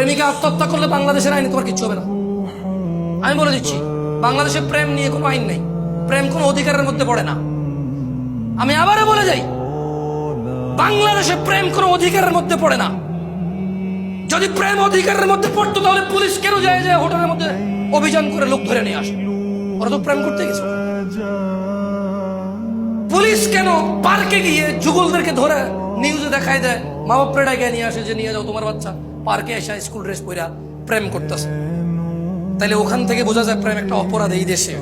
প্রেমিকা আত্মহত্যা করলে বাংলাদেশের আইনে তোমার কিচ্ছু হবে না। আমি বলে দিচ্ছি, বাংলাদেশে প্রেম নিয়ে কোনো আইন নেই, প্রেম কোনো অধিকারের মধ্যে পড়ে না। আমি আবারও বলে যাই, বাংলাদেশে প্রেম কোনো অধিকারের মধ্যে পড়ে না। যদি প্রেম অধিকারের মধ্যে পড়তো তাহলে পুলিশ কেন যায় যায় হোটেলের মধ্যে অভিযান করে লোক ধরে নিয়ে আসে? ওরা তো প্রেম করতে গেছে। পুলিশ কেন পার্কে গিয়ে যুগলদেরকে ধরে নিউজে দেখায় দেয়, মা বাপরে ডাকে নিয়ে আসে যে নিয়ে যাও তোমার বাচ্চা পার্কে এসে স্কুল ড্রেস পরে প্রেম করতেছে। তাইলে ওখান থেকে বোঝা যায় প্রেম একটা অপরাধ এই দেশে।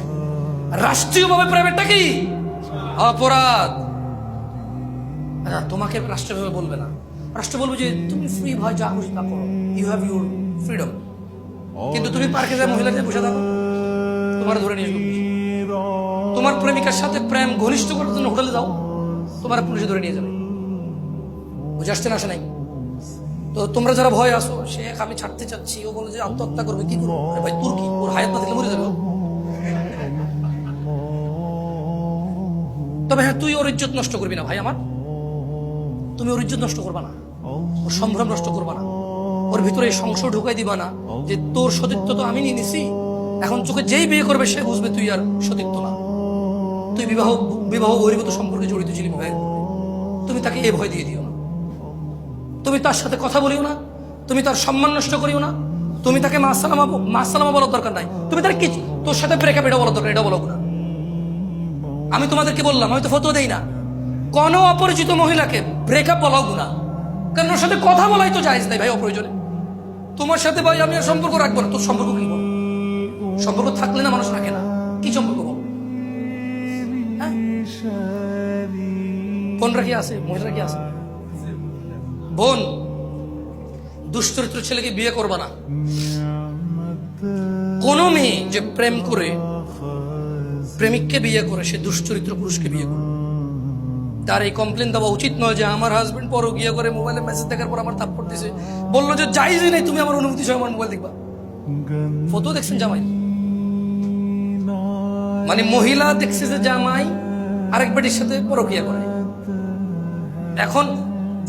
রাষ্ট্রীয়ভাবে প্রেম একটা কি অপরাধ। তোমাকে রাষ্ট্রীয়ভাবে বলবে না, রাষ্ট্র বলবে যে তুমি ফ্রি ভাই, যা খুশি তা করো, ইউ হ্যাভ ইউর ফ্রিডম। কিন্তু তুমি পার্কে যায় মহিলাদের বসে থাকো, তোমার ধরে নিয়ে আসবে। তোমার প্রেমিকার সাথে প্রেম ঘনিষ্ঠ করার জন্য হোটেলে যাও, তোমার পুলিশে ধরে নিয়ে যাবে। বুঝে আসছে না? আসে নাই? তো তোমরা যারা ভয় আসো, শেখ আমি ছাড়তে চাচ্ছি, ও বলে যে আত্মহত্যা করবে, কি করবো? ভাই তোর কি, ওর হায়াত না থাকলে মরে যাবে। তবে হ্যাঁ, তুই ওর ইজ্জত নষ্ট করবি না ভাই আমার, তুমি ওর ইজ্জত নষ্ট করবা না, ওর সম্ভ্রম নষ্ট করবা না, ওর ভিতরে এই সংশয় ঢুকাই দিবা না যে তোর সতীত্ব তো আমি নিয়ে নিছি, এখন চোখে যেই বিয়ে করবে সে বুঝবে তুই আর সতীত্ব না, তুই বিবাহ বহির্ভূত সম্পর্কে জড়িত ছিলি বিবাহের। তুমি তাকে এ ভয় দিয়ে দিও না, তুমি তার সাথে কথা বলিও না, তুমি তার সম্মান নষ্ট করিও না, তুমি তাকে মাসালামা বলার দরকার নাই, তুমি তার কি তোর সাথে ব্রেকআপ এটা বলার দরকার, এটা বলো না। আমি তোমাদেরকে বললাম, আমি তো ফতোয়া দেই না, কোন অপরিচিত মহিলাকে ব্রেকআপ বলাও গুনা, কারণ ওর সাথে কথা বলাই তো জায়েজ নাই ভাই অপ্রয়োজনে। তোমার সাথে ভাই আমি আর সম্পর্ক রাখবো না, তোর সম্পর্ক কি বল? সম্পর্ক থাকলে না মানুষ রাখে না, কি সম্পর্ক বল? বোন রাখি আছে, মহিলা কি আছে? বোন, দুশ্চরিত্র ছেলেকে বিয়ে করবা না। কোন মেয়ে যে প্রেম করে প্রেমিককে বিয়ে করে সে দুশ্চরিত্র পুরুষকে বিয়ে করে। তার এই কমপ্লেন দেওয়া উচিত নয় যে আমার হাজবেন্ড পরকীয়া করে মোবাইলে মেসেজ দেখার পর আমার থাপ্পড় দিছে, বললো যে জায়েজই নেই, তুমি আমার অনুমতি সহ আমার মোবাইল দেখবা। ফটো দেখছেন জামাই, মানে মহিলা দেখছে যে জামাই আরেক বেটির সাথে পরকীয়া করে। এখন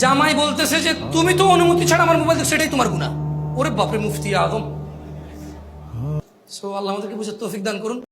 জামাই বলতেছে যে তুমি তো অনুমতি ছাড়া আমার মোবাইল দেখছো, সেটাই তোমার গুনাহ। ওরে বাপরে, মুফতি আজম। সো আল্লাহ আমাদেরকে বুঝে তৌফিক দান করুন।